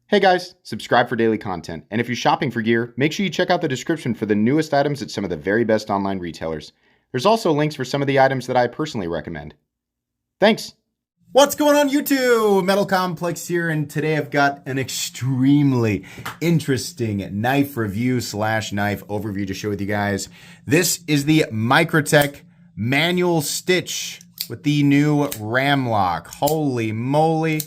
Hey guys, subscribe for daily content. And if you're shopping for gear, make sure you check out the description for the newest items at some of the very best online retailers. There's also links for some of the items that I personally recommend. Thanks! What's going on YouTube? Metal Complex here, and today I've got an extremely interesting knife review slash knife overview to share with you guys. This is the Microtech manual stitch with the new RAM-LOK. Holy moly,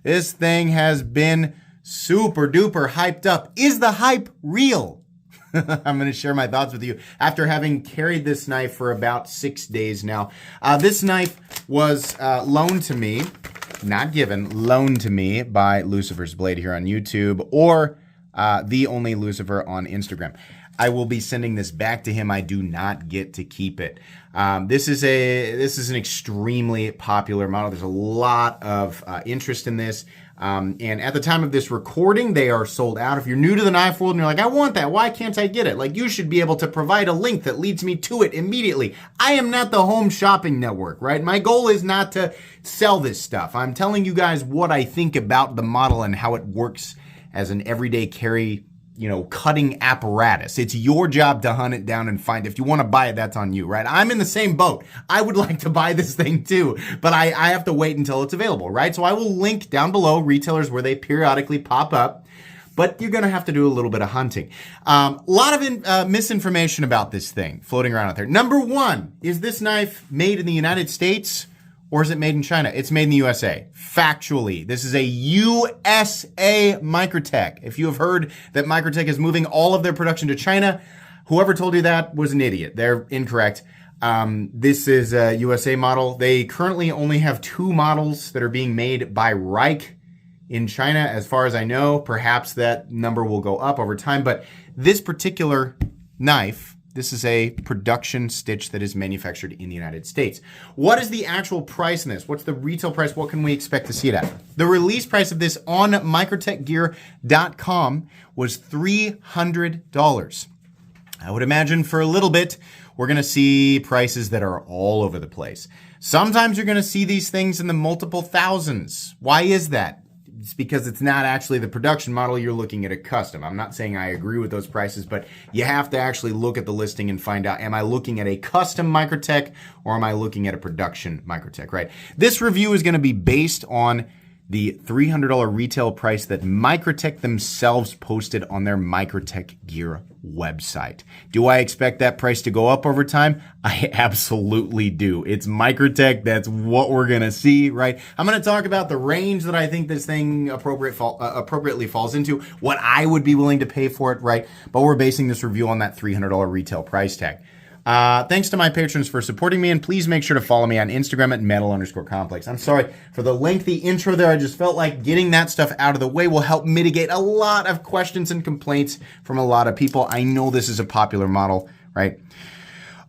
this thing has been super duper hyped up. Is the hype real? I'm going to share my thoughts with you after having carried this knife for about 6 days now. This knife was loaned to me, not given, loaned to me by Lucifer's Blade here on YouTube, or The Only Lucifer on Instagram. I will be sending this back to him. I do not get to keep it. This is an extremely popular model. There's a lot of interest in this. And at the time of this recording, they are sold out. If you're new to the knife world and you're like, I want that, why can't I get it? Like, you should be able to provide a link that leads me to it immediately. I am not the home shopping network, right? My goal is not to sell this stuff. I'm telling you guys what I think about the model and how it works as an everyday carry, cutting apparatus. It's your job to hunt it down and find it. If you want to buy it, that's on you, right? I'm in the same boat. I would like to buy this thing too, but I have to wait until it's available, right? So I will link down below retailers where they periodically pop up, but you're going to have to do a little bit of hunting. A lot of misinformation about this thing floating around out there. Number one, is this knife made in the United States? Or is it made in China? It's made in the USA. Factually, this is a USA Microtech. If you have heard that Microtech is moving all of their production to China, whoever told you that was an idiot. They're incorrect. This is a USA model. They currently only have 2 models that are being made by Reich in China, as far as I know. Perhaps that number will go up over time, but this particular knife, this is a production stitch that is manufactured in the United States. What is the actual price in this? What's the retail price? What can we expect to see it at? The release price of this on microtechgear.com was $300. I would imagine for a little bit, we're going to see prices that are all over the place. Sometimes you're going to see these things in the multiple thousands. Why is that? It's because it's not actually the production model. You're looking at a custom. I'm not saying I agree with those prices, but you have to actually look at the listing and find out, am I looking at a custom Microtech or am I looking at a production Microtech, right? This review is going to be based on the $300 retail price that Microtech themselves posted on their Microtech Gear website. Do I expect that price to go up over time? I absolutely do. It's Microtech. That's what we're going to see, right? I'm going to talk about the range that I think this thing appropriately falls into, what I would be willing to pay for it, right? But we're basing this review on that $300 retail price tag. Thanks to my patrons for supporting me, and please make sure to follow me on Instagram at metal_complex. I'm sorry for the lengthy intro there. I just felt like getting that stuff out of the way will help mitigate a lot of questions and complaints from a lot of people. I know this is a popular model, right?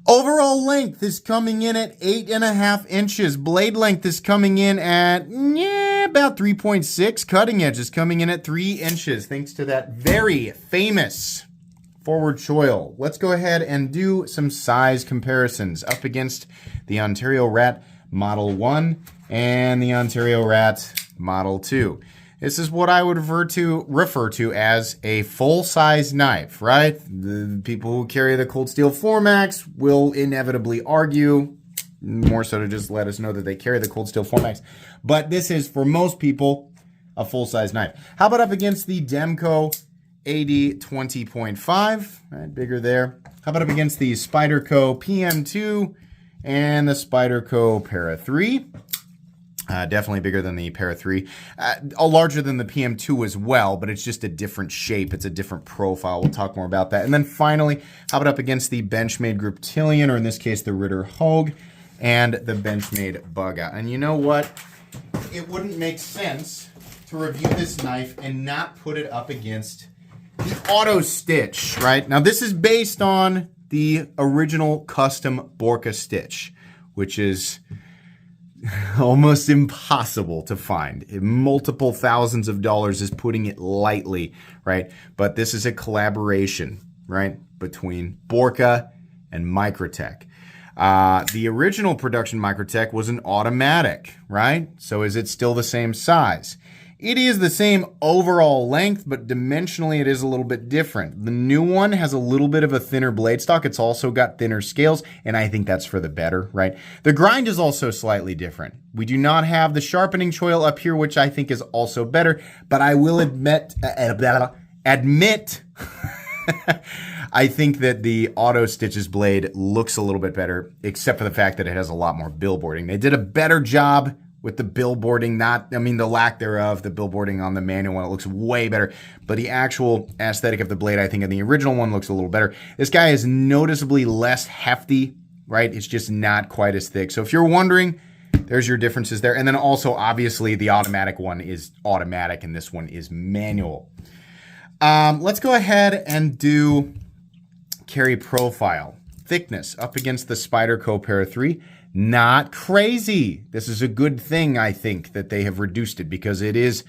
Overall length is coming in at 8.5 inches. Blade length is coming in at about 3.6. Cutting edge is coming in at 3 inches, thanks to that very famous forward choil. Let's go ahead and do some size comparisons up against the Ontario Rat Model 1 and the Ontario Rat Model 2. This is what I would refer to as a full-size knife, right? The people who carry the Cold Steel 4MAX will inevitably argue, more so to just let us know that they carry the Cold Steel 4MAX. But this is, for most people, a full-size knife. How about up against the Demco AD 20.5, right, bigger there. How about up against the Spyderco PM2 and the Spyderco Para 3? Definitely bigger than the Para 3. Larger than the PM2 as well, but it's just a different shape. It's a different profile. We'll talk more about that. And then finally, how about up against the Benchmade Griptilian, or in this case, the Ritter Hogue, and the Benchmade Bug Out. And you know what? It wouldn't make sense to review this knife and not put it up against the Auto Stitch, right? Now, this is based on the original custom Borka stitch, which is almost impossible to find. Multiple thousands of dollars is putting it lightly, right? But this is a collaboration, right, between Borka and Microtech. The original production Microtech was an automatic, right? So is it still the same size? It is the same overall length, but dimensionally it is a little bit different. The new one has a little bit of a thinner blade stock. It's also got thinner scales, and I think that's for the better, right? The grind is also slightly different. We do not have the sharpening choil up here, which I think is also better, but I will admit, I think that the Auto Stitches blade looks a little bit better, except for the fact that it has a lot more billboarding. They did a better job with the billboarding, the lack thereof, the billboarding on the manual one. It looks way better, but the actual aesthetic of the blade, I think in the original one looks a little better. This guy is noticeably less hefty, right? It's just not quite as thick. So if you're wondering, there's your differences there. And then also, obviously, the automatic one is automatic and this one is manual. Let's go ahead and do carry profile. Thickness up against the Spyderco Para 3. Not crazy. This is a good thing, I think, that they have reduced it because it is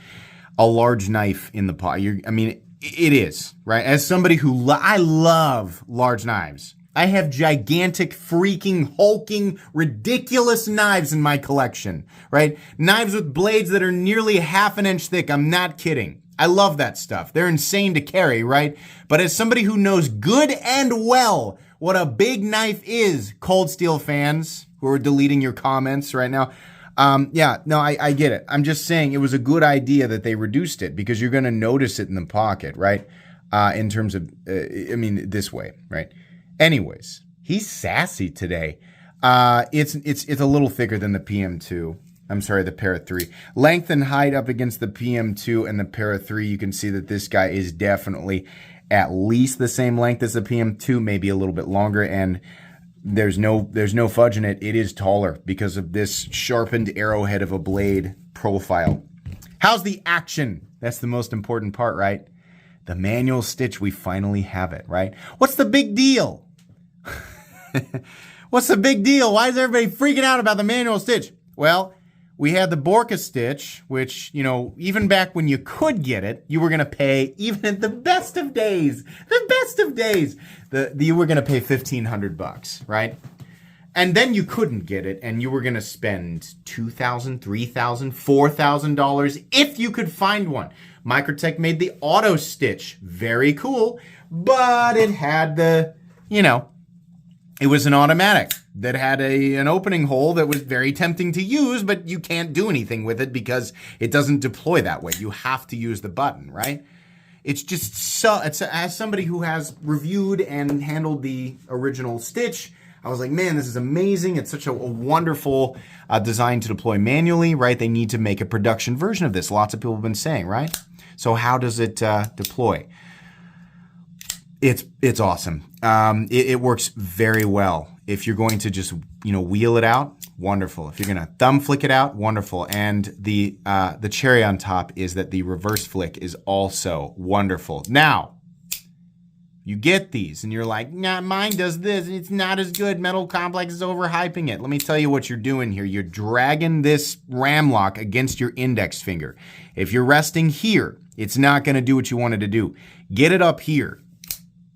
a large knife in the pot. It is, right? As somebody who I love large knives. I have gigantic, freaking, hulking, ridiculous knives in my collection, right? Knives with blades that are nearly half an inch thick. I'm not kidding. I love that stuff. They're insane to carry, right? But as somebody who knows good and well what a big knife is, Cold Steel fans who are deleting your comments right now, I get it. I'm just saying it was a good idea that they reduced it because you're going to notice it in the pocket, right? In terms of, this way, right? Anyways, he's sassy today. It's a little thicker than the PM2. I'm sorry, the Para 3. Length and height up against the PM2 and the Para 3. You can see that this guy is definitely at least the same length as the PM2, maybe a little bit longer. And there's no fudge in it. It is taller because of this sharpened arrowhead of a blade profile. How's the action? That's the most important part, right? The manual stitch, we finally have it, right? What's the big deal? What's the big deal? Why is everybody freaking out about the manual stitch? Well, we had the Borka stitch, which, even back when you could get it, you were going to pay, even at the best of days, you were going to pay $1,500, right? And then you couldn't get it, and you were going to spend $2,000, $3,000, $4,000 if you could find one. Microtech made the Auto Stitch. Very cool, but it had the, it was an automatic that had an opening hole that was very tempting to use, but you can't do anything with it because it doesn't deploy that way. You have to use the button, right? It's just as somebody who has reviewed and handled the original Stitch, I was like, man, this is amazing. It's such a wonderful design to deploy manually, right? They need to make a production version of this. Lots of people have been saying, right? So how does it deploy? It's awesome. It works very well. If you're going to just wheel it out, wonderful. If you're going to thumb flick it out, wonderful. And the cherry on top is that the reverse flick is also wonderful. Now, you get these and you're like, nah, mine does this. It's not as good. Metal Complex is overhyping it. Let me tell you what you're doing here. You're dragging this RAM-LOK against your index finger. If you're resting here, it's not going to do what you want it to do. Get it up here.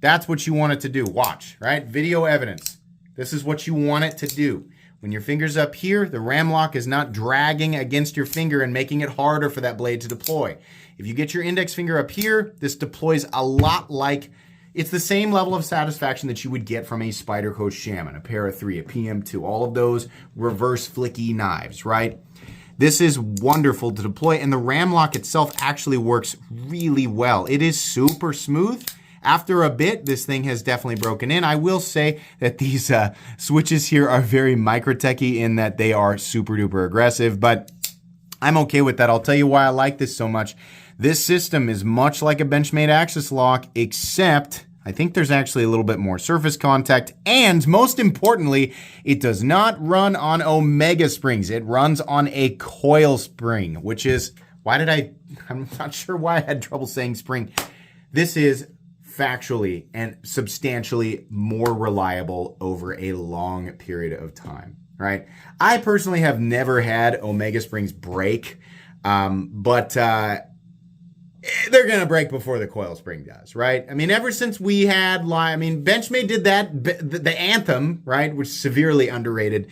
That's what you want it to do. Watch, right? Video evidence. This is what you want it to do. When your finger's up here, the RAM-LOK is not dragging against your finger and making it harder for that blade to deploy. If you get your index finger up here, this deploys a lot like, it's the same level of satisfaction that you would get from a Spyderco Shaman, a Para 3, a PM2, all of those reverse flicky knives, right? This is wonderful to deploy, and the RAM-LOK itself actually works really well. It is super smooth. After a bit, this thing has definitely broken in. I will say that these switches here are very Microtech-y in that they are super duper aggressive, but I'm okay with that. I'll tell you why I like this so much. This system is much like a Benchmade Axis lock, except I think there's actually a little bit more surface contact, and most importantly, it does not run on Omega springs. It runs on a coil spring, which is, I'm not sure why I had trouble saying spring. This is factually and substantially more reliable over a long period of time, right? I personally have never had Omega springs break, but they're going to break before the coil spring does, right? I mean, ever since we had, Benchmade did that, the Anthem, right, which is severely underrated,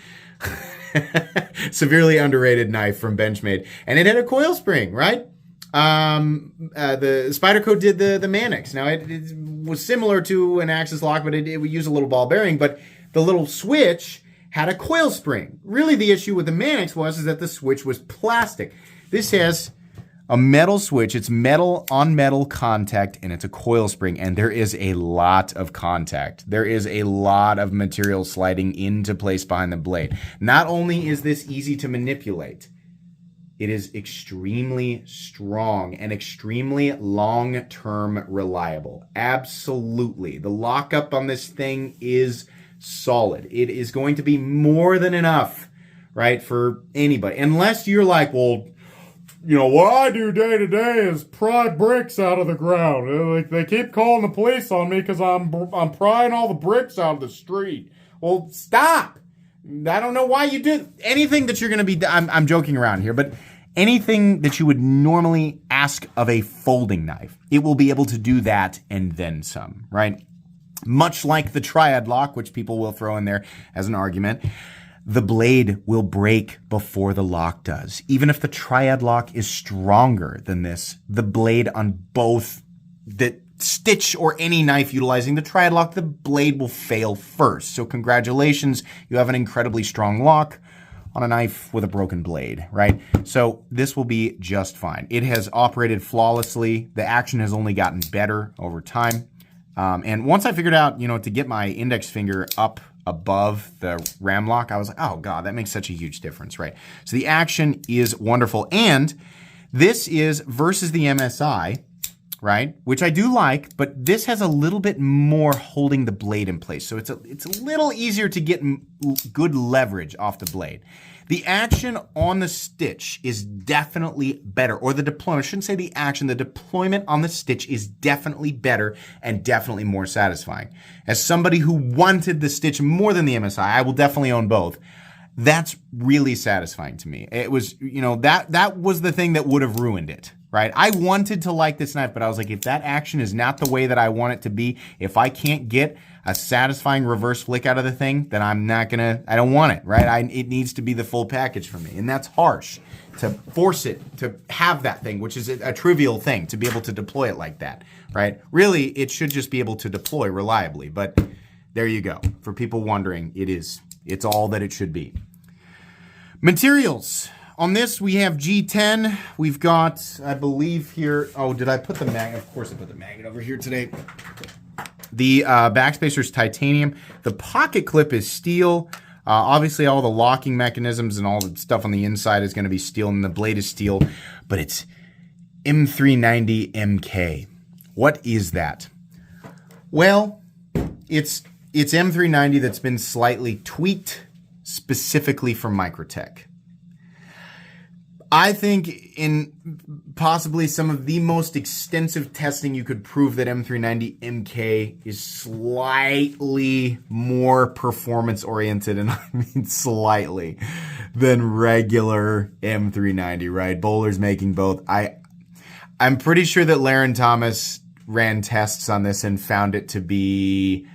severely underrated knife from Benchmade, and it had a coil spring, right? The Spyderco did the Mannix. Now, it was similar to an axis lock, but it would use a little ball bearing. But the little switch had a coil spring. Really, the issue with the Mannix is that the switch was plastic. This has a metal switch. It's metal on metal contact, and it's a coil spring, and there is a lot of contact. There is a lot of material sliding into place behind the blade. Not only is this easy to manipulate, it is extremely strong and extremely long-term reliable. Absolutely. The lockup on this thing is solid. It is going to be more than enough, right, for anybody. Unless you're like, well, you know, what I do day to day is pry bricks out of the ground. Like, they keep calling the police on me because I'm prying all the bricks out of the street. Well, stop. I don't know why you do anything that you're going to be. I'm joking around here, but anything that you would normally ask of a folding knife, it will be able to do that and then some, right? Much like the triad lock, which people will throw in there as an argument, the blade will break before the lock does. Even if the triad lock is stronger than this, the blade on both the stitch or any knife utilizing the triad lock, the blade will fail first. So congratulations, you have an incredibly strong lock on a knife with a broken blade, right? So this will be just fine. It has operated flawlessly. The action has only gotten better over time. And once I figured out, to get my index finger up above the RAM-LOK, I was like, oh God, that makes such a huge difference, right? So the action is wonderful. And this is versus the MSI, right? Which I do like, but this has a little bit more holding the blade in place. So it's a little easier to get good leverage off the blade. The action on the stitch is definitely better, or the deployment, I shouldn't say the action, the deployment on the stitch is definitely better and definitely more satisfying. As somebody who wanted the stitch more than the MSI, I will definitely own both. That's really satisfying to me. It was, that was the thing that would have ruined it, right? I wanted to like this knife, but I was like, if that action is not the way that I want it to be, if I can't get a satisfying reverse flick out of the thing, then I don't want it, right? It needs to be the full package for me. And that's harsh to force it to have that thing, which is a trivial thing, to be able to deploy it like that, right? Really, it should just be able to deploy reliably, but there you go. For people wondering, it's all that it should be. Materials. On this, we have G10. We've got, I believe here, did I put the magnet? Of course I put the magnet over here today. The backspacer is titanium. The pocket clip is steel. Obviously, all the locking mechanisms and all the stuff on the inside is going to be steel, and the blade is steel. But it's M390 MK. What is that? Well, it's M390 that's been slightly tweaked specifically for Microtech. I think in possibly some of the most extensive testing, you could prove that M390 MK is slightly more performance-oriented, and I mean slightly, than regular M390, right? Bowler's making both. I'm pretty sure that Laren Thomas ran tests on this and found it to be,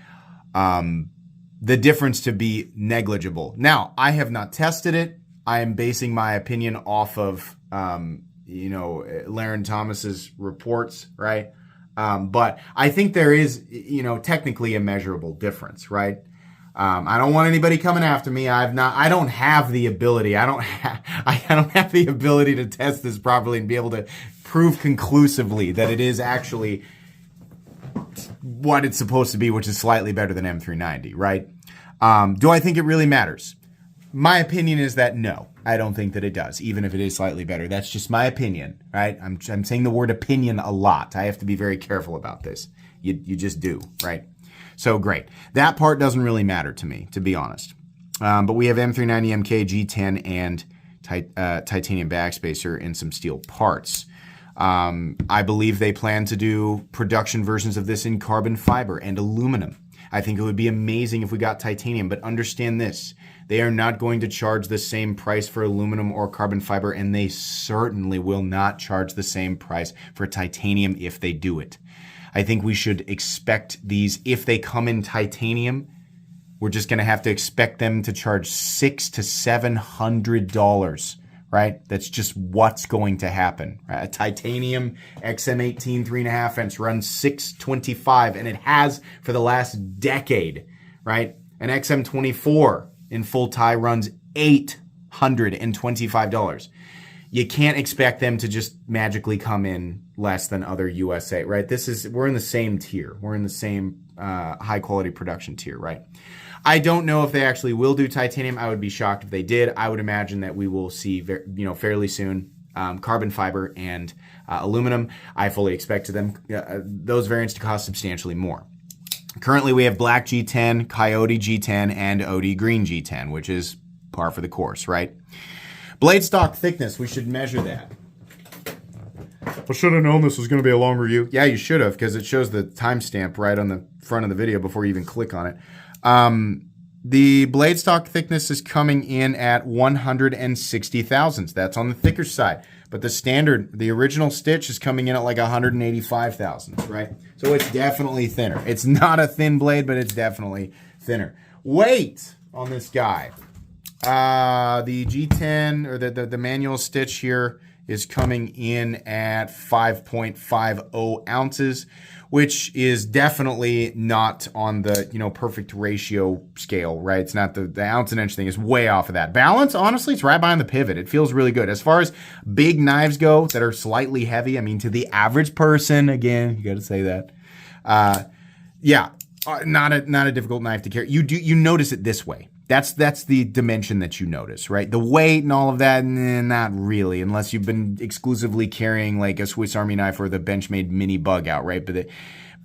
the difference to be negligible. Now, I have not tested it. I am basing my opinion off of, Laren Thomas's reports, right? But I think there is, technically a measurable difference, right? I don't want anybody coming after me. I don't have the ability. I don't have the ability to test this properly and be able to prove conclusively that it is actually what it's supposed to be, which is slightly better than M390, right? Do I think it really matters? My opinion is that no, I don't think that it does, even if it is slightly better. That's just my opinion, right? I'm saying the word opinion a lot. I have to be very careful about this. You just do, right? So great. That part doesn't really matter to me, to be honest. But we have M390 MK, G10, and titanium backspacer and some steel parts. I believe they plan to do production versions of this in carbon fiber and aluminum. I think it would be amazing if we got titanium, but understand this. They are not going to charge the same price for aluminum or carbon fiber, and they certainly will not charge the same price for titanium if they do it. I think we should expect these, if they come in titanium, we're just going to have to expect them to charge $600 to $700 right? That's just what's going to happen. Right? A titanium XM18 3.5 inch runs $625, and it has for the last decade, right? An XM24 in full tie runs $825. You can't expect them to just magically come in less than other USA, right? We're in the same tier. We're in the same high quality production tier, right? I don't know if they actually will do titanium. I would be shocked if they did. I would imagine that we will see, fairly soon, carbon fiber and aluminum. I fully expect those variants to cost substantially more. Currently, we have black G10, coyote G10, and OD green G10, which is par for the course, right? Blade stock thickness, we should measure that. I should have known this was going to be a long review. Yeah, you should have, because it shows the timestamp right on the front of the video before you even click on it. The blade stock thickness is coming in at 160 thousandths. That's on the thicker side. But the original stitch is coming in at like 185 thousandths, right? So it's definitely thinner. It's not a thin blade, but it's definitely thinner. Weight on this guy. The G10, or the manual stitch here, is coming in at 5.50 ounces, which is definitely not on the, perfect ratio scale, right? It's not the ounce and inch thing is way off of that. Balance, honestly, it's right behind the pivot. It feels really good. As far as big knives go that are slightly heavy, I mean, to the average person, again, you got to say that. Not a difficult knife to carry. You notice it this way. That's the dimension that you notice, right? The weight and all of that, not really, unless you've been exclusively carrying like a Swiss Army knife or the Benchmade mini bug out, right? But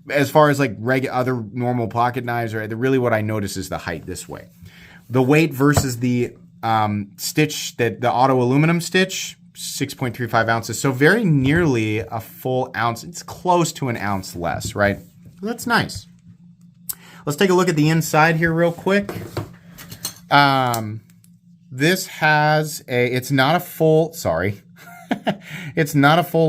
as far as like other normal pocket knives, right, really what I notice is the height this way. The weight versus the stitch, the auto aluminum stitch, 6.35 ounces. So very nearly a full ounce. It's close to an ounce less, right? That's nice. Let's take a look at the inside here real quick. This has it's not a full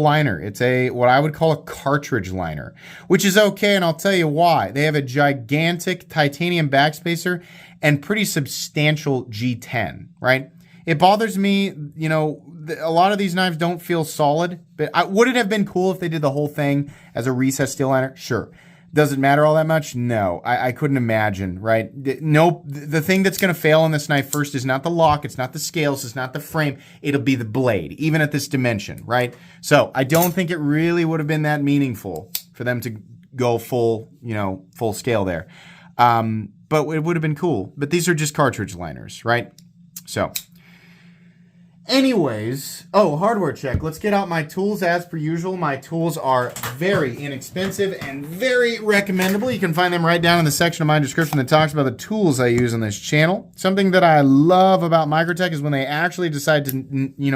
liner. It's what I would call a cartridge liner, which is okay. And I'll tell you why. They have a gigantic titanium backspacer and pretty substantial G10, right? It bothers me, a lot of these knives don't feel solid, but would it have been cool if they did the whole thing as a recessed steel liner? Sure. Does it matter all that much? No, I couldn't imagine, right? No, the thing that's going to fail on this knife first is not the lock, it's not the scales, it's not the frame, it'll be the blade, even at this dimension, right? So I don't think it really would have been that meaningful for them to go full scale there. But it would have been cool. But these are just cartridge liners, right? So anyways, hardware check. Let's get out my tools as per usual. My tools are very inexpensive and very recommendable. You can find them right down in the section of my description that talks about the tools I use on this channel. Something that I love about Microtech is when they actually decide to,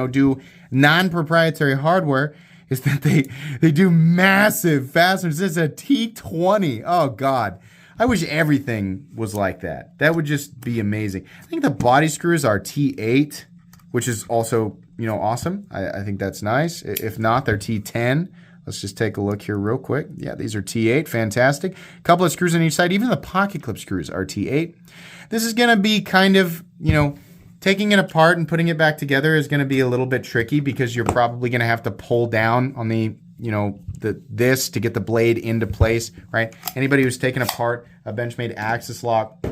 do non-proprietary hardware is that they do massive fasteners. This is a T20. Oh, God. I wish everything was like that. That would just be amazing. I think the body screws are T8. Which is also, awesome. I think that's nice. If not, they're T10. Let's just take a look here real quick. Yeah, these are T8. Fantastic. A couple of screws on each side. Even the pocket clip screws are T8. This is going to be kind of, taking it apart and putting it back together is going to be a little bit tricky because you're probably going to have to pull down on this to get the blade into place, right? Anybody who's taken apart a Benchmade Axis lock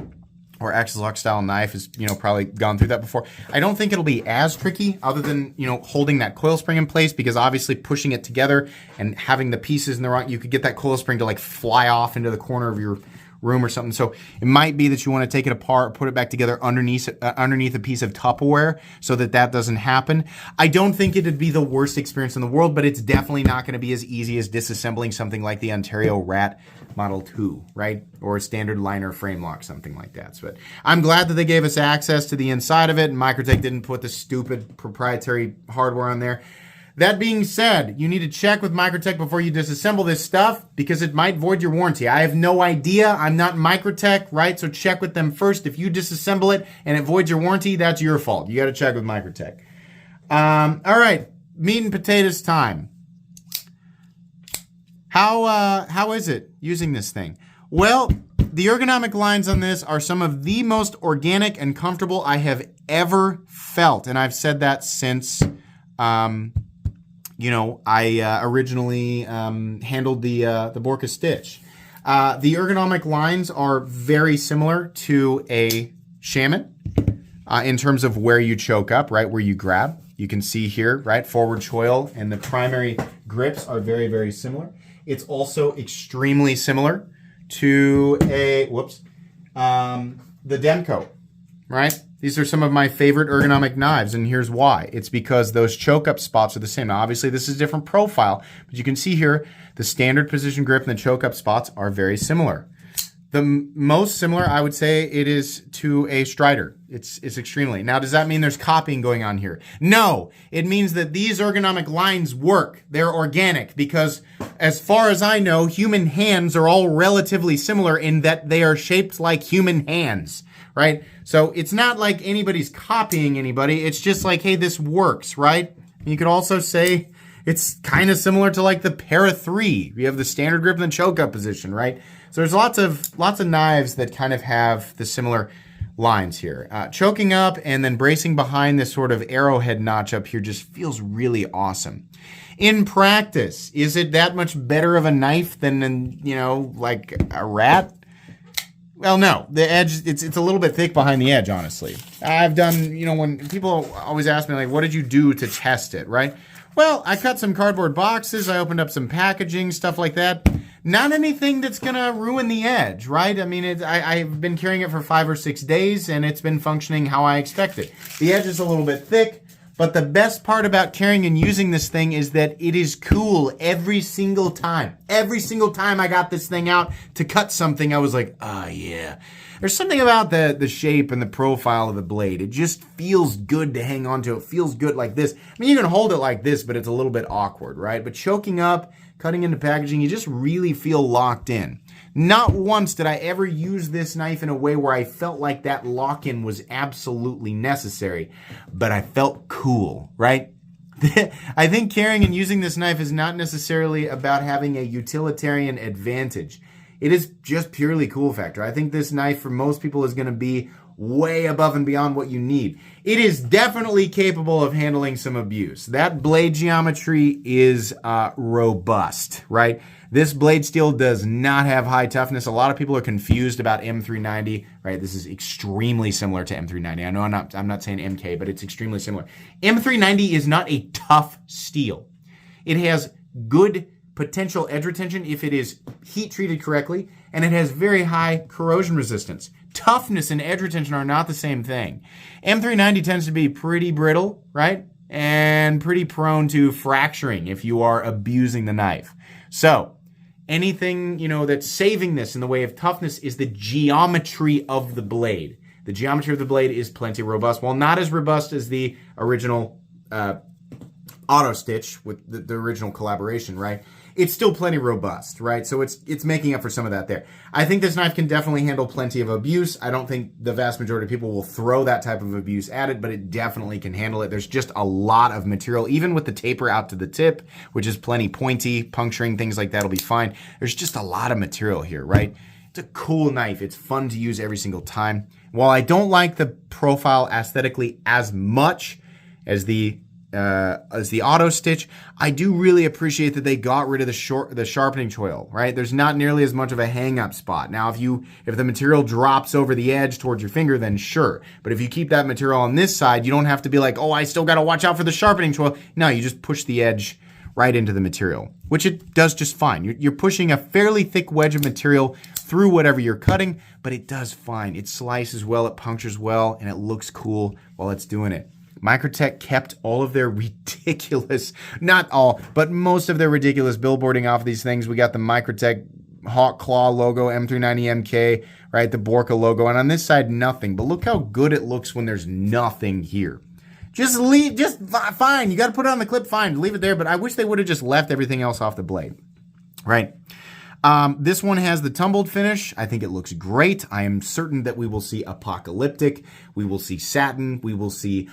or Axis lock style knife has, probably gone through that before. I don't think it'll be as tricky other than, holding that coil spring in place, because obviously pushing it together and having the pieces in the right, you could get that coil spring to like fly off into the corner of your room or something. So it might be that you want to take it apart, put it back together underneath a piece of Tupperware so that doesn't happen. I don't think it'd be the worst experience in the world, but it's definitely not going to be as easy as disassembling something like the Ontario Rat Model 2, right? Or a standard liner frame lock, something like that. But I'm glad that they gave us access to the inside of it, and Microtech didn't put the stupid proprietary hardware on there. That being said, you need to check with Microtech before you disassemble this stuff because it might void your warranty. I have no idea. I'm not Microtech, right? So check with them first. If you disassemble it and it voids your warranty, that's your fault. You got to check with Microtech. All right, meat and potatoes time. How is it using this thing? Well, the ergonomic lines on this are some of the most organic and comfortable I have ever felt. And I've said that since, I originally handled the Borka Stitch. The ergonomic lines are very similar to a Shaman in terms of where you choke up, right, where you grab. You can see here, right, forward choil and the primary grips are very, very similar. It's also extremely similar to the Demco, right? These are some of my favorite ergonomic knives, and here's why. It's because those choke up spots are the same. Now, obviously, this is a different profile, but you can see here the standard position grip and the choke up spots are very similar. The most similar, I would say, it is to a Strider. It's extremely. Now, does that mean there's copying going on here? No, it means that these ergonomic lines work. They're organic because, as far as I know, human hands are all relatively similar in that they are shaped like human hands, right? So it's not like anybody's copying anybody. It's just like, hey, this works, right? And you could also say it's kind of similar to like the Para 3. You have the standard grip and the choke up position, right? So there's lots of knives that kind of have the similar lines here. Choking up and then bracing behind this sort of arrowhead notch up here just feels really awesome. In practice, is it that much better of a knife than, like a rat? Well, no. The edge, it's a little bit thick behind the edge, honestly. I've done, when people always ask me, like, what did you do to test it, right? Well, I cut some cardboard boxes, I opened up some packaging, stuff like that. Not anything that's gonna ruin the edge, right? I mean, I've been carrying it for 5 or 6 days, and it's been functioning how I expected. The edge is a little bit thick, but the best part about carrying and using this thing is that it is cool every single time. Every single time I got this thing out to cut something, I was like, oh yeah. There's something about the shape and the profile of the blade. It just feels good to hang on to. It feels good like this. I mean, you can hold it like this, but it's a little bit awkward, right? But choking up, cutting into packaging, you just really feel locked in. Not once did I ever use this knife in a way where I felt like that lock-in was absolutely necessary, but I felt cool, right? I think carrying and using this knife is not necessarily about having a utilitarian advantage. It is just purely cool factor. I think this knife for most people is going to be way above and beyond what you need. It is definitely capable of handling some abuse. That blade geometry is robust, right? This blade steel does not have high toughness. A lot of people are confused about M390, right? This is extremely similar to M390. I know I'm not saying MK, but it's extremely similar. M390 is not a tough steel. It has good potential edge retention if it is heat treated correctly, and it has very high corrosion resistance. Toughness and edge retention are not the same thing. M390 tends to be pretty brittle, right? And pretty prone to fracturing if you are abusing the knife. So anything, that's saving this in the way of toughness is the geometry of the blade. The geometry of the blade is plenty robust. While not as robust as the original Auto Stitch with the original collaboration, right? It's still plenty robust, right? So it's making up for some of that there. I think this knife can definitely handle plenty of abuse. I don't think the vast majority of people will throw that type of abuse at it, but it definitely can handle it. There's just a lot of material, even with the taper out to the tip, which is plenty pointy, puncturing, things like that will be fine. There's just a lot of material here, right? It's a cool knife. It's fun to use every single time. While I don't like the profile aesthetically as much as the Auto Stitch, I do really appreciate that they got rid of the sharpening choil, right? There's not nearly as much of a hang-up spot. Now, if the material drops over the edge towards your finger, then sure. But if you keep that material on this side, you don't have to be like, oh, I still got to watch out for the sharpening choil. No, you just push the edge right into the material, which it does just fine. You're pushing a fairly thick wedge of material through whatever you're cutting, but it does fine. It slices well, it punctures well, and it looks cool while it's doing it. Microtech kept all of their ridiculous, not all, but most of their ridiculous billboarding off of these things. We got the Microtech Hawk Claw logo, M390MK, right? The Borka logo. And on this side, nothing. But look how good it looks when there's nothing here. Just fine. You got to put it on the clip, fine. Leave it there. But I wish they would have just left everything else off the blade, right? This one has the tumbled finish. I think it looks great. I am certain that we will see apocalyptic. We will see satin. We will see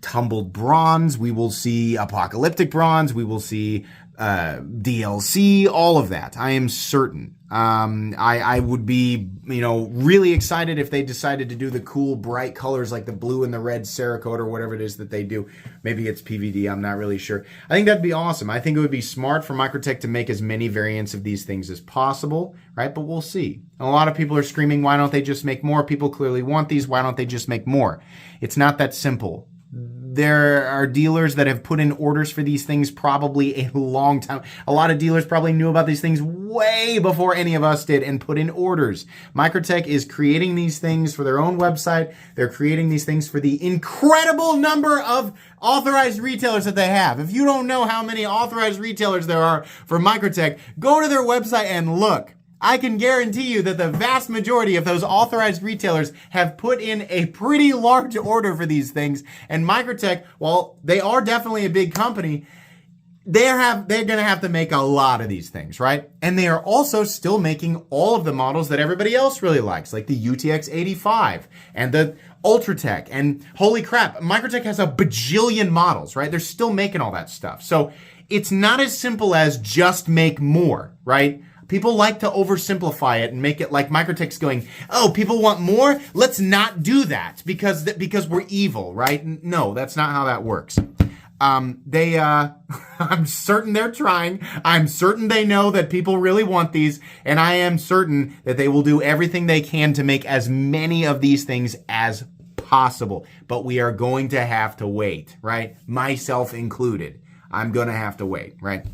tumbled bronze. We will see apocalyptic bronze. We will see DLC, all of that. I am certain. I would be, really excited if they decided to do the cool bright colors like the blue and the red Cerakote or whatever it is that they do. Maybe it's PVD, I'm not really sure. I think that'd be awesome. I think it would be smart for Microtech to make as many variants of these things as possible, right? But we'll see. A lot of people are screaming, why don't they just make more? People clearly want these. Why don't they just make more? It's not that simple. There are dealers that have put in orders for these things probably a long time. A lot of dealers probably knew about these things way before any of us did and put in orders. Microtech is creating these things for their own website. They're creating these things for the incredible number of authorized retailers that they have. If you don't know how many authorized retailers there are for Microtech, go to their website and look. I can guarantee you that the vast majority of those authorized retailers have put in a pretty large order for these things. And Microtech, while they are definitely a big company, they're going to have to make a lot of these things, right? And they are also still making all of the models that everybody else really likes, like the UTX 85 and the Ultratech. And holy crap, Microtech has a bajillion models, right? They're still making all that stuff. So it's not as simple as just make more, right? People like to oversimplify it and make it like Microtech's going, oh, people want more? Let's not do that because we're evil, right? No, that's not how that works. I'm certain they're trying. I'm certain they know that people really want these. And I am certain that they will do everything they can to make as many of these things as possible. But we are going to have to wait, right? Myself included. I'm going to have to wait, right?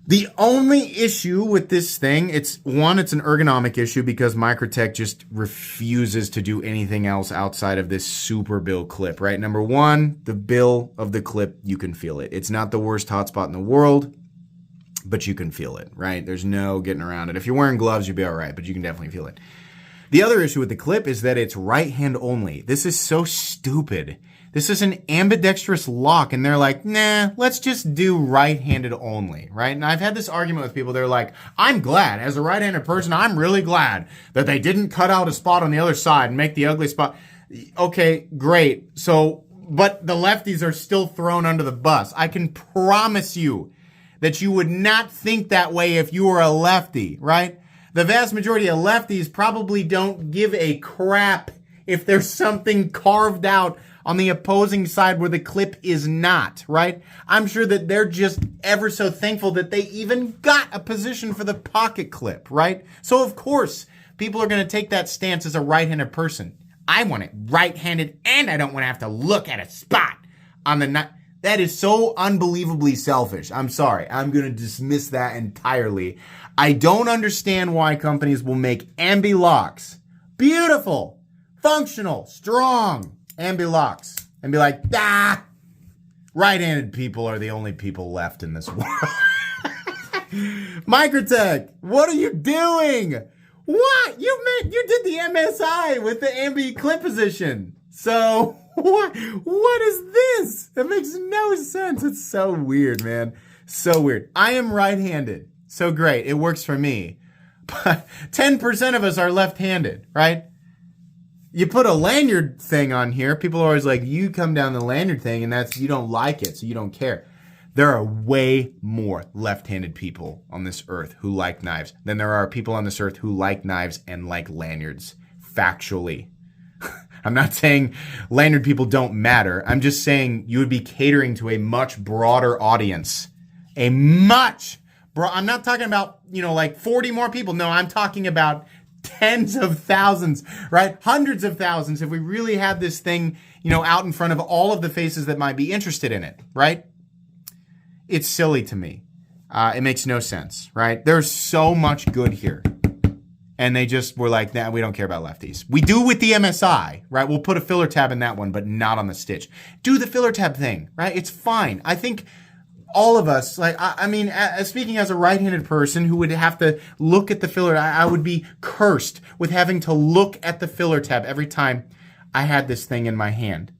The only issue with this thing, it's an ergonomic issue because Microtech just refuses to do anything else outside of this super bill clip, right? Number one, the bill of the clip, you can feel it. It's not the worst hotspot in the world, but you can feel it, right? There's no getting around it. If you're wearing gloves, you'll be all right, but you can definitely feel it. The other issue with the clip is that it's right hand only. This is so stupid. This is an ambidextrous lock, and they're like, nah, let's just do right-handed only, right? And I've had this argument with people. They're like, I'm glad, as a right-handed person, I'm really glad that they didn't cut out a spot on the other side and make the ugly spot. Okay, great. So, but the lefties are still thrown under the bus. I can promise you that you would not think that way if you were a lefty, right? The vast majority of lefties probably don't give a crap if there's something carved out on the opposing side where the clip is not, right? I'm sure that they're just ever so thankful that they even got a position for the pocket clip, right? So of course, people are going to take that stance as a right-handed person. I want it right-handed and I don't want to have to look at a spot on the nut. That is so unbelievably selfish. I'm sorry. I'm going to dismiss that entirely. I don't understand why companies will make ambi locks. Beautiful, functional, strong ambi locks and be like, right-handed people are the only people left in this world. Microtech, what are you doing? What? You did the MSI with the ambi clip position. So what is this? That makes no sense. It's so weird, man. So weird. I am right-handed. So great. It works for me. But 10% of us are left-handed, right? You put a lanyard thing on here, people are always like, you come down the lanyard thing and you don't like it, so you don't care. There are way more left-handed people on this earth who like knives than there are people on this earth who like knives and like lanyards, factually. I'm not saying lanyard people don't matter. I'm just saying you would be catering to a much broader audience. I'm not talking about, like 40 more people. No, I'm talking about tens of thousands, right? Hundreds of thousands if we really had this thing, out in front of all of the faces that might be interested in it, right? It's silly to me. It makes no sense, right? There's so much good here. And they just were like, nah, we don't care about lefties. We do with the MSI, right? We'll put a filler tab in that one, but not on the stitch. Do the filler tab thing, right? It's fine. I think all of us, speaking as a right-handed person who would have to look at the filler, I would be cursed with having to look at the filler tab every time I had this thing in my hand.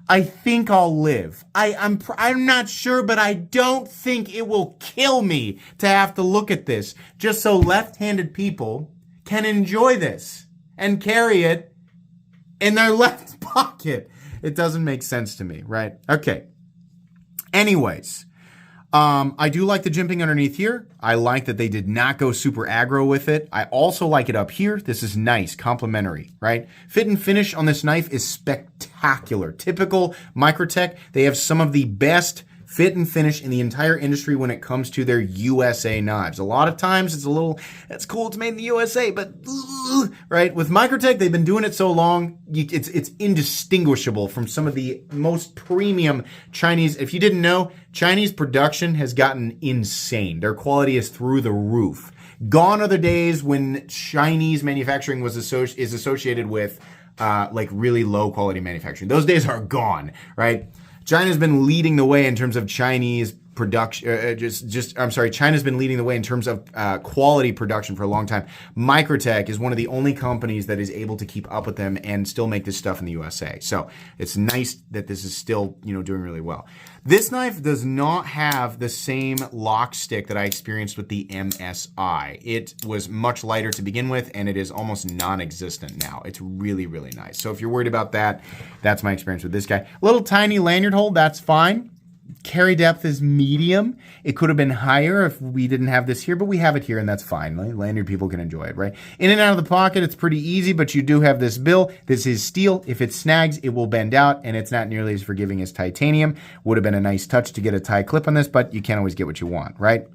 I think I'll live. I'm not sure, but I don't think it will kill me to have to look at this just so left-handed people can enjoy this and carry it in their left pocket. It doesn't make sense to me, right? Okay. Anyways. I do like the jimping underneath here. I like that they did not go super aggro with it. I also like it up here. This is nice, complimentary, right? Fit and finish on this knife is spectacular. Typical Microtech. They have some of the best fit and finish in the entire industry when it comes to their USA knives. A lot of times it's cool, it's made in the USA, but right? With Microtech, they've been doing it so long, it's indistinguishable from some of the most premium Chinese. If you didn't know, Chinese production has gotten insane. Their quality is through the roof. Gone are the days when Chinese manufacturing is associated with like really low quality manufacturing. Those days are gone, right? China's been leading the way in terms of Chinese production. China's been leading the way in terms of quality production for a long time. Microtech is one of the only companies that is able to keep up with them and still make this stuff in the USA. So it's nice that this is still, doing really well. This knife does not have the same lock stick that I experienced with the MSI. It was much lighter to begin with, and it is almost non-existent now. It's really, really nice. So if you're worried about that, that's my experience with this guy. Little tiny lanyard hole, that's fine. Carry depth is medium. It could have been higher if we didn't have this here, but we have it here, and that's fine. Lanyard people can enjoy it, right? In and out of the pocket, it's pretty easy, but you do have this bill. This is steel. If it snags, it will bend out, and it's not nearly as forgiving as titanium. Would have been a nice touch to get a tie clip on this, but you can't always get what you want, right?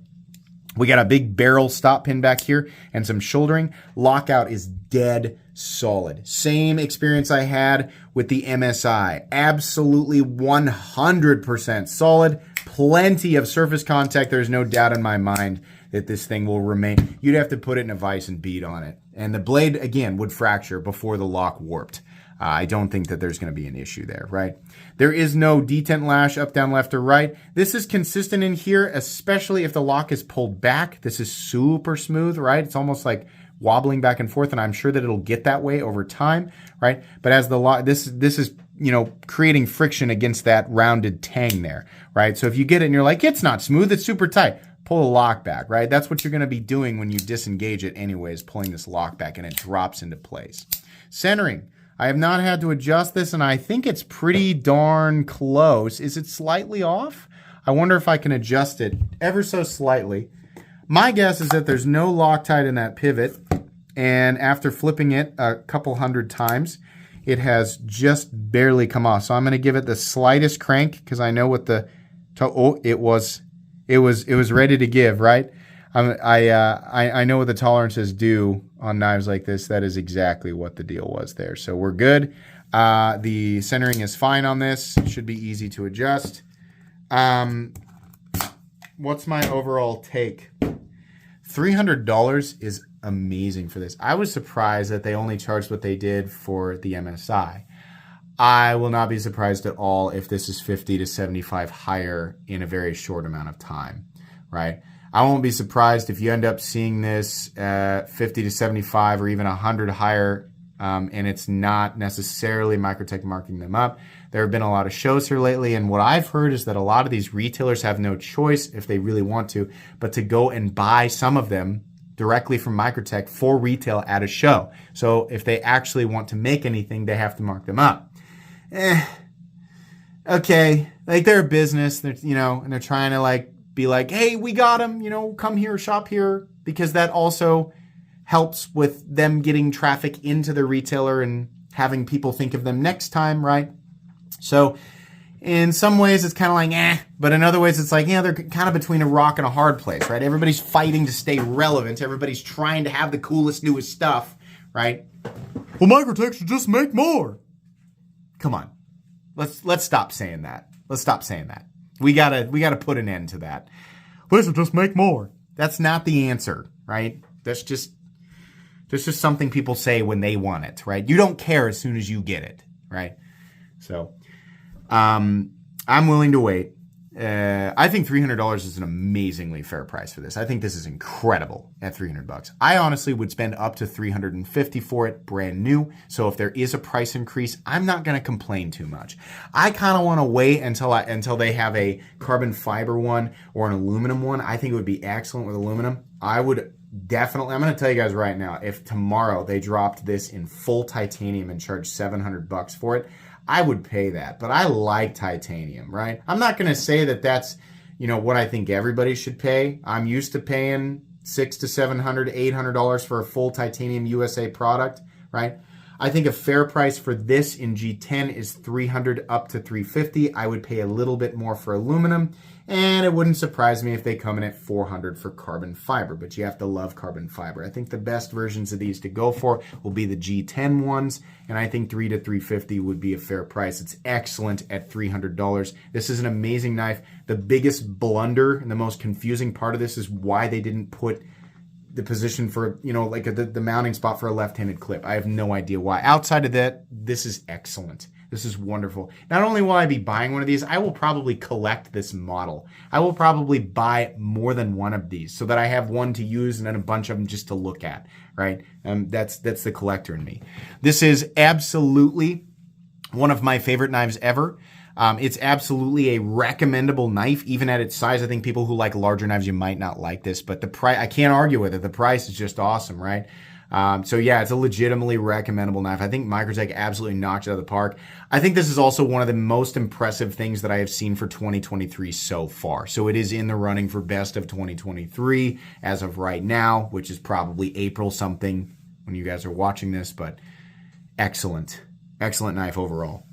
We got a big barrel stop pin back here and some shouldering. Lockout is dead solid. Same experience I had with the MSI. Absolutely 100% solid. Plenty of surface contact. There's no doubt in my mind that this thing will remain. You'd have to put it in a vise and beat on it. And the blade, again, would fracture before the lock warped. I don't think that there's going to be an issue there, right? There is no detent lash up, down, left, or right. This is consistent in here, especially if the lock is pulled back. This is super smooth, right? It's almost like wobbling back and forth, and I'm sure that it'll get that way over time, right? But as the lock, this is, creating friction against that rounded tang there, right? So if you get it and you're like, it's not smooth, it's super tight, pull the lock back, right? That's what you're going to be doing when you disengage it anyways, pulling this lock back, and it drops into place. Centering. I have not had to adjust this, and I think it's pretty darn close. Is it slightly off? I wonder if I can adjust it ever so slightly. My guess is that there's no Loctite in that pivot, and after flipping it a couple hundred times, it has just barely come off. So I'm going to give it the slightest crank because I know what it was ready to give, right? I know what the tolerances do on knives like this. That is exactly what the deal was there. So we're good. The centering is fine on this. Should be easy to adjust. What's my overall take? $300 is amazing for this. I was surprised that they only charged what they did for the MSI. I will not be surprised at all if this is 50 to 75 higher in a very short amount of time, right? I won't be surprised if you end up seeing this 50 to 75 or even 100 higher, and it's not necessarily Microtech marking them up. There have been a lot of shows here lately, and what I've heard is that a lot of these retailers have no choice, if they really want to, but to go and buy some of them directly from Microtech for retail at a show. So if they actually want to make anything, they have to mark them up. Okay, like they're a business, they're, and they're trying to be like, hey, we got them, come here, shop here, because that also helps with them getting traffic into the retailer and having people think of them next time, right? So in some ways it's kind of like, but in other ways it's like, they're kind of between a rock and a hard place, right? Everybody's fighting to stay relevant. Everybody's trying to have the coolest, newest stuff, right? Well, Microtech should just make more. Come on. Let's stop saying that. Let's stop saying that. We gotta put an end to that. They should just make more. That's not the answer, right? That's just something people say when they want it, right? You don't care as soon as you get it, right? So, I'm willing to wait. I think $300 is an amazingly fair price for this. I think this is incredible at $300. I honestly would spend up to $350 for it brand new. So if there is a price increase, I'm not going to complain too much. I kind of want to wait until they have a carbon fiber one or an aluminum one. I think it would be excellent with aluminum. I would definitely, I'm going to tell you guys right now, if tomorrow they dropped this in full titanium and charged $700 for it, I would pay that, but I like titanium, right? I'm not going to say that that's, what I think everybody should pay. I'm used to paying $600 to $700, $800 for a full titanium USA product, right? I think a fair price for this in G10 is $300 up to $350. I would pay a little bit more for aluminum, and it wouldn't surprise me if they come in at $400 for carbon fiber, but you have to love carbon fiber. I think the best versions of these to go for will be the G10 ones, and I think $300 to $350 would be a fair price. It's excellent at $300. This is an amazing knife. The biggest blunder and the most confusing part of this is why they didn't put the position for, like the mounting spot for a left-handed clip. I have no idea why. Outside of that, this is excellent. This is wonderful. Not only will I be buying one of these, I will probably collect this model. I will probably buy more than one of these so that I have one to use and then a bunch of them just to look at, right? That's the collector in me. This is absolutely one of my favorite knives ever. It's absolutely a recommendable knife, even at its size. I think people who like larger knives, you might not like this, but the price, I can't argue with it. The price is just awesome, right? So yeah, it's a legitimately recommendable knife. I think Microtech absolutely knocked it out of the park. I think this is also one of the most impressive things that I have seen for 2023 so far. So it is in the running for best of 2023 as of right now, which is probably April something when you guys are watching this, but excellent knife overall.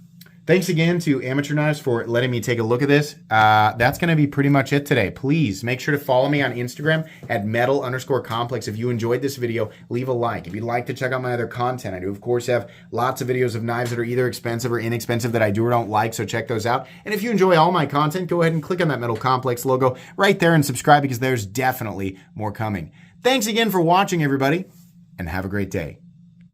Thanks again to Amateur Knives for letting me take a look at this. That's going to be pretty much it today. Please make sure to follow me on Instagram at metal_complex. If you enjoyed this video, leave a like. If you'd like to check out my other content, I do, of course, have lots of videos of knives that are either expensive or inexpensive that I do or don't like, so check those out. And if you enjoy all my content, go ahead and click on that Metal Complex logo right there and subscribe because there's definitely more coming. Thanks again for watching, everybody, and have a great day.